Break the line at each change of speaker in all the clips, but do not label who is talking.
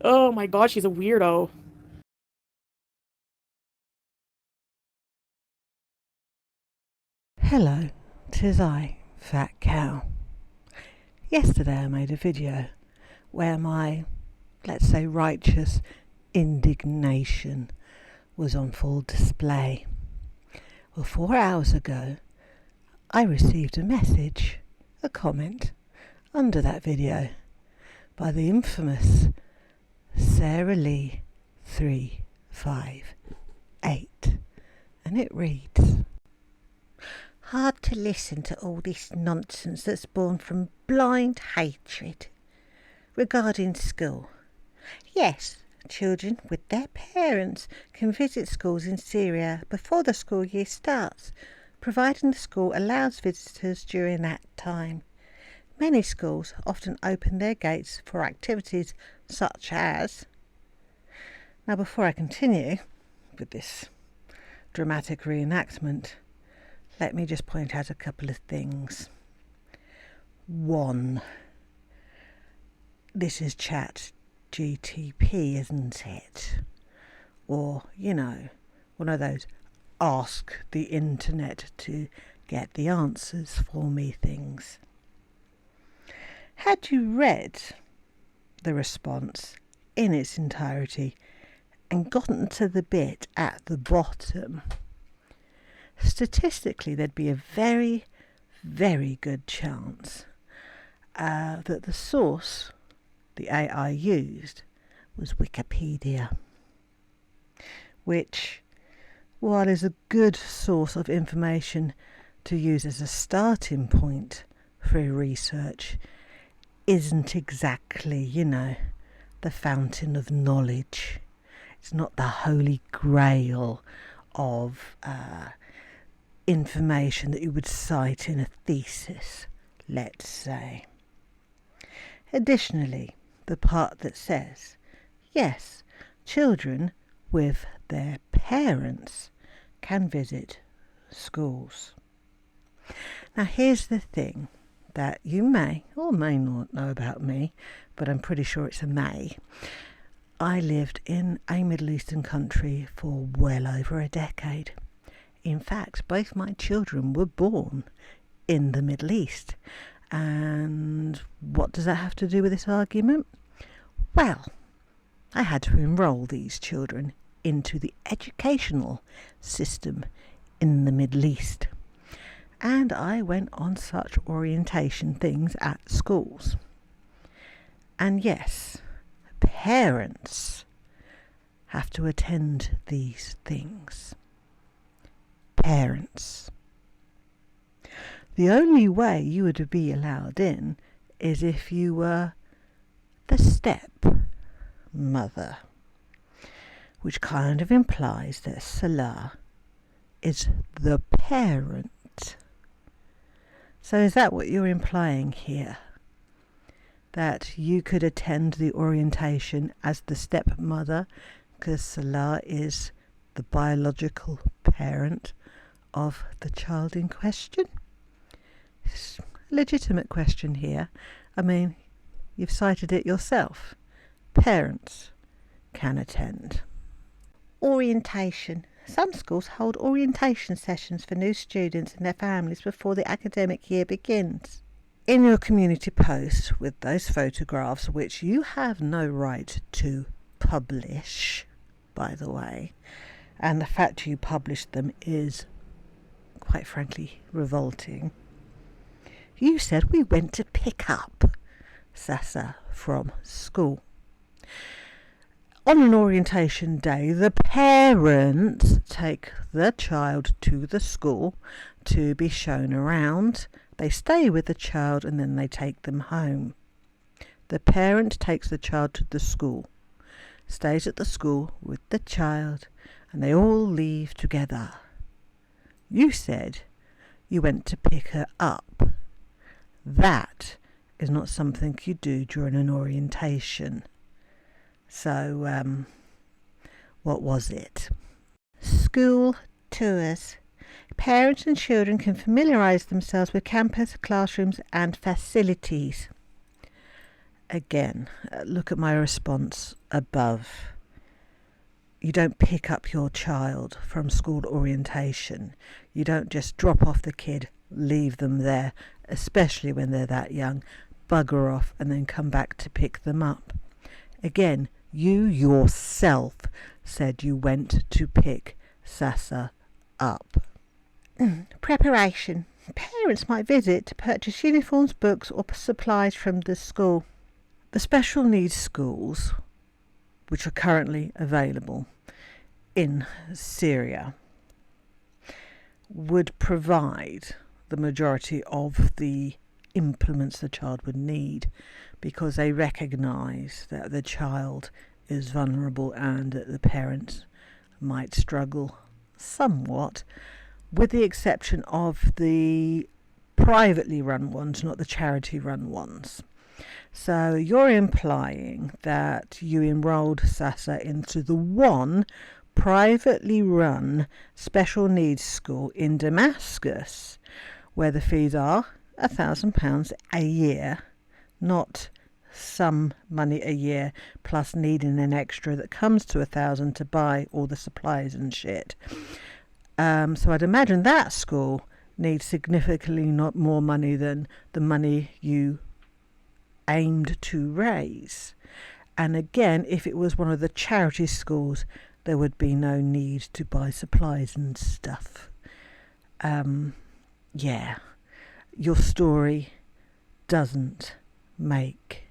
Oh my god, she's a weirdo.
Hello, 'tis I, Fat Cow. Yesterday I made a video where my, let's say, righteous indignation was on full display. Well, 4 hours ago, I received a message, a comment, under that video by the infamous Sarah Lee 358, and it reads: hard to listen to all this nonsense that's born from blind hatred regarding school. Yes, children with their parents can visit schools in Syria before the school year starts, providing the school allows visitors during that time. Many schools often open their gates for activities such as... Now, before I continue with this dramatic reenactment, let me just point out a couple of things. 1. This is Chat GTP, isn't it? Or, one of those ask the internet to get the answers for me things. Had you read the response in its entirety and gotten to the bit at the bottom, statistically there'd be a very, very good chance that the source the AI used was Wikipedia, which, while is a good source of information to use as a starting point for research, isn't exactly, the fountain of knowledge. It's not the holy grail of information that you would cite in a thesis, let's say. Additionally, the part that says, yes, children with their parents can visit schools. Now, here's the thing that you may or may not know about me, but I'm pretty sure it's a may. I lived in a Middle Eastern country for well over a decade. In fact, both my children were born in the Middle East. And what does that have to do with this argument? Well, I had to enrol these children into the educational system in the Middle East. And I went on such orientation things at schools. And yes, parents have to attend these things. Parents. The only way you would be allowed in is if you were the step mother, which kind of implies that Salah is the parent. So is that what you're implying here? That you could attend the orientation as the stepmother because Salah is the biological parent of the child in question? It's a legitimate question here. I mean, you've cited it yourself. Parents can attend. Orientation. Some schools hold orientation sessions for new students and their families before the academic year begins. In your community post with those photographs, which you have no right to publish, by the way, and the fact you published them is, quite frankly, revolting. You said we went to pick up Sasa from school. On an orientation day, the parents take the child to the school to be shown around. They stay with the child and then they take them home. The parent takes the child to the school, stays at the school with the child, and they all leave together. You said you went to pick her up. That is not something you do during an orientation. So, what was it? School tours. Parents and children can familiarise themselves with campus, classrooms and facilities. Again, look at my response above. You don't pick up your child from school orientation. You don't just drop off the kid, leave them there, especially when they're that young, bugger off and then come back to pick them up. Again, you yourself said you went to pick Sasa up. Preparation. Parents might visit to purchase uniforms, books or supplies from the school. The special needs schools, which are currently available in Syria, would provide the majority of the implements the child would need, because they recognise that the child is vulnerable and that the parents might struggle somewhat, with the exception of the privately run ones, not the charity run ones. So you're implying that you enrolled Sasa into the one privately run special needs school in Damascus, where the fees are £1,000 a year, not some money a year plus needing an extra that comes to £1,000 to buy all the supplies and shit. So I'd imagine that school needs significantly not more money than the money you aimed to raise. And again, if it was one of the charity schools, there would be no need to buy supplies and stuff. Yeah, your story doesn't make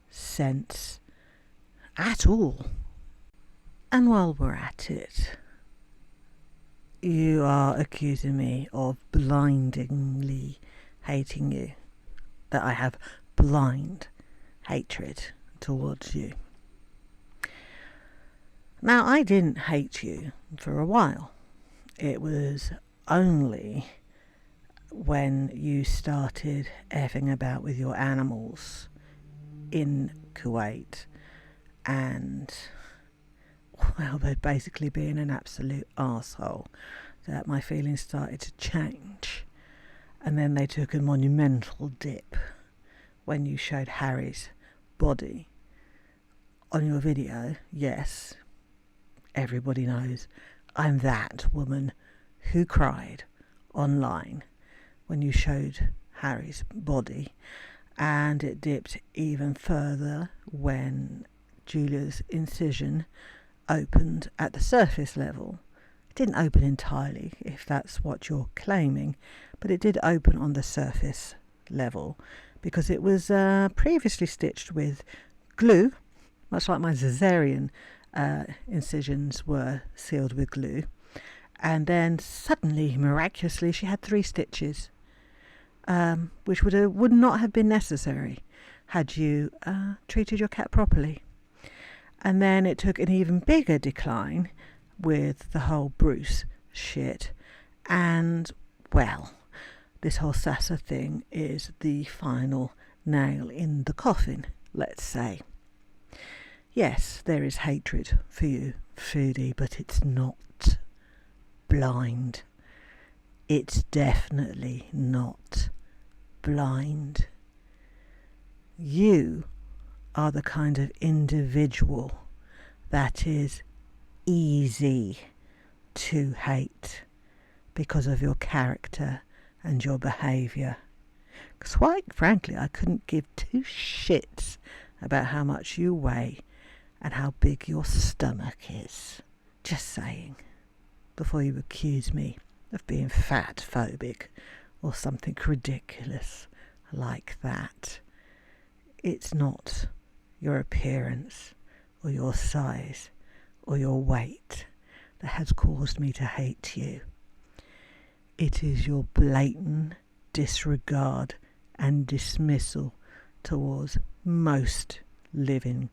sense at all. And while we're at it, you are accusing me of blindingly hating you, that I have blind hatred towards you. Now, I didn't hate you for a while. It was only when you started effing about with your animals in Kuwait and, well, they'd basically being an absolute arsehole, that my feelings started to change. And then they took a monumental dip when you showed Harry's body on your video. Yes, everybody knows I'm that woman who cried online when you showed Harry's body, and it dipped even further when Julia's incision opened at the surface level. It didn't open entirely, if that's what you're claiming, but it did open on the surface level because it was previously stitched with glue, much like my cesarean incisions were sealed with glue. And then suddenly, miraculously, she had 3 stitches, which would not have been necessary had you treated your cat properly. And then it took an even bigger decline with the whole Bruce shit. And, well, this whole Sasa thing is the final nail in the coffin, let's say. Yes, there is hatred for you, Foodie, but it's not blind. It's definitely not blind. You are the kind of individual that is easy to hate because of your character and your behaviour. Because quite frankly, I couldn't give 2 shits about how much you weigh and how big your stomach is. Just saying, before you accuse me of being fat phobic or something ridiculous like that. It's not your appearance or your size or your weight that has caused me to hate you. It is your blatant disregard and dismissal towards most living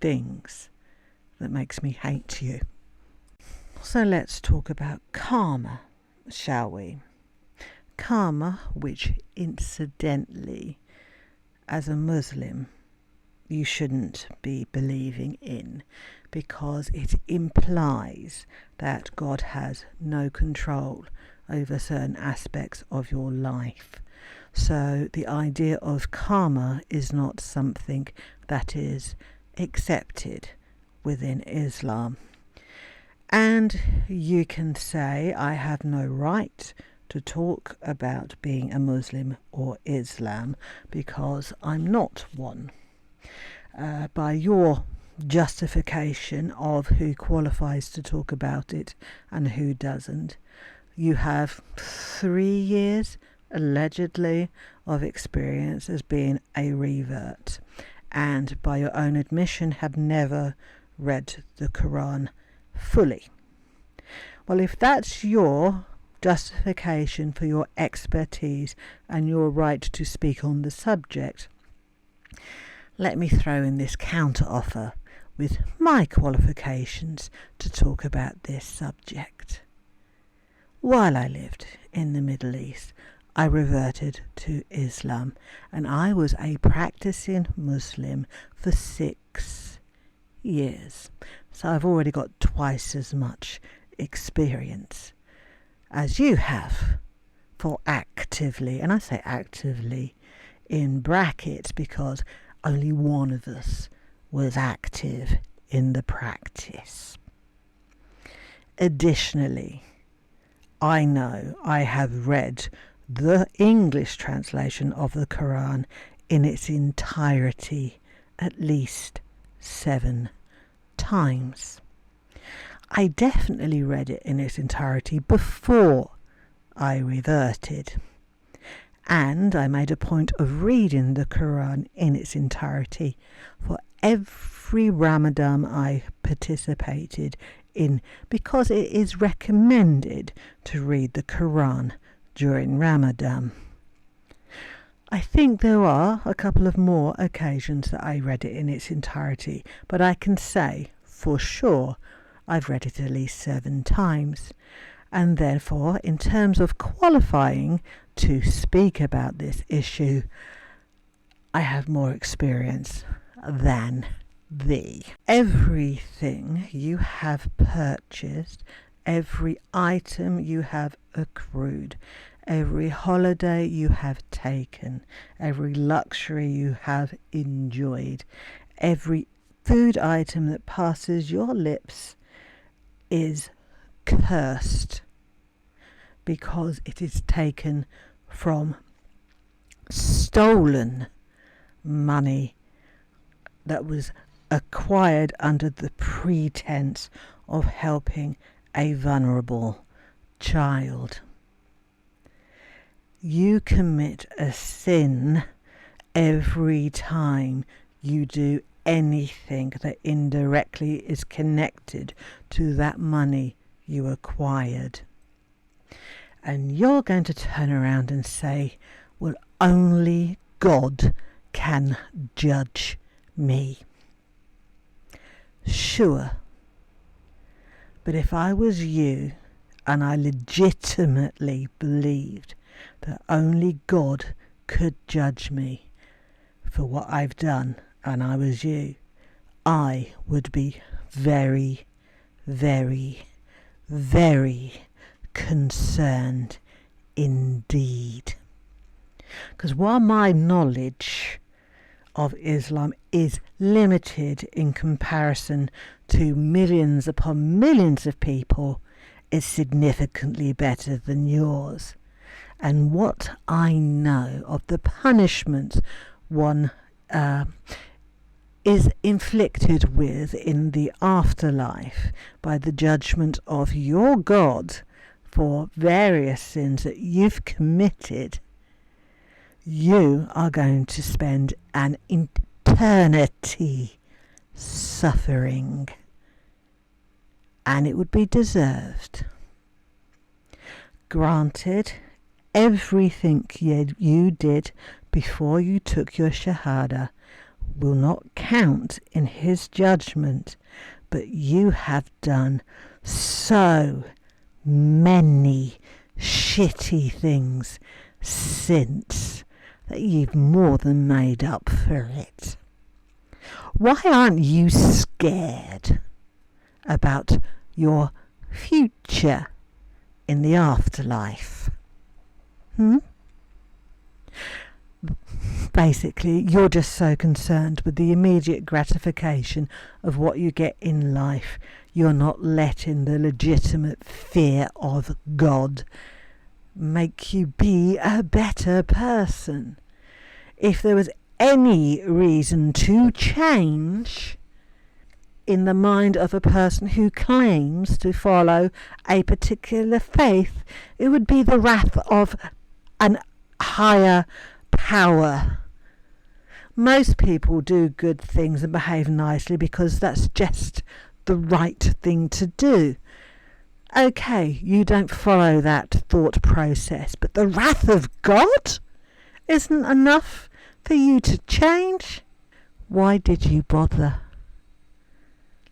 things that makes me hate you. So let's talk about karma, shall we? Karma, which incidentally, as a Muslim, you shouldn't be believing in, because it implies that God has no control over certain aspects of your life. So the idea of karma is not something that is accepted within Islam. And you can say, I have no right to talk about being a Muslim or Islam because I'm not one. By your justification of who qualifies to talk about it and who doesn't, you have 3 years allegedly of experience as being a revert, and by your own admission have never read the Quran fully. Well, if that's your justification for your expertise and your right to speak on the subject, let me throw in this counter offer with my qualifications to talk about this subject. While I lived in the Middle East, I reverted to Islam, and I was a practicing Muslim for 6 years. So I've already got twice as much experience as you have for actively, and I say actively in brackets because only one of us was active in the practice. Additionally, I know I have read the English translation of the Quran in its entirety at least 7 times. I definitely read it in its entirety before I reverted, and I made a point of reading the Quran in its entirety for every Ramadan I participated in, because it is recommended to read the Quran during Ramadan. I think there are a couple of more occasions that I read it in its entirety, but I can say for sure I've read it at least 7 times. And therefore, in terms of qualifying to speak about this issue, I have more experience than thee. Everything you have purchased, every item you have accrued, every holiday you have taken, every luxury you have enjoyed, every food item that passes your lips is cursed because it is taken from stolen money that was acquired under the pretense of helping a vulnerable child. You commit a sin every time you do anything that indirectly is connected to that money you acquired. And you're going to turn around and say, well, only God can judge me. Sure. But if I was you and I legitimately believed that only God could judge me for what I've done, and I was you, I would be very, very, very concerned indeed. Because while my knowledge of Islam is limited in comparison to millions upon millions of people, it's significantly better than yours. And what I know of the punishment one is inflicted with in the afterlife by the judgment of your God for various sins that you've committed, you are going to spend an eternity suffering, and it would be deserved. Granted, everything you did before you took your shahada will not count in his judgment, but you have done so many shitty things since that you've more than made up for it. Why aren't you scared about your future in the afterlife? Basically, you're just so concerned with the immediate gratification of what you get in life. You're not letting the legitimate fear of God make you be a better person. If there was any reason to change in the mind of a person who claims to follow a particular faith, it would be the wrath of an higher power. Most people do good things and behave nicely because that's just the right thing to do. Okay, you don't follow that thought process, but the wrath of God isn't enough for you to change. Why did you bother?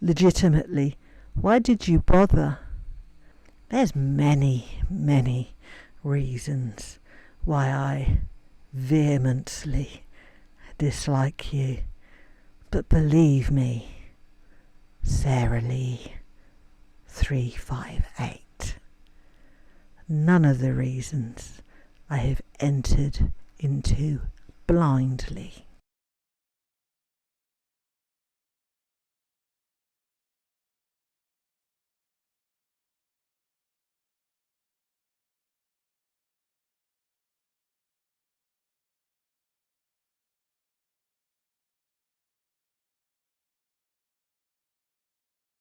Legitimately, why did you bother? There's many, many reasons why I vehemently dislike you. But believe me, Sarah Lee 358, none of the reasons I have entered into blindly.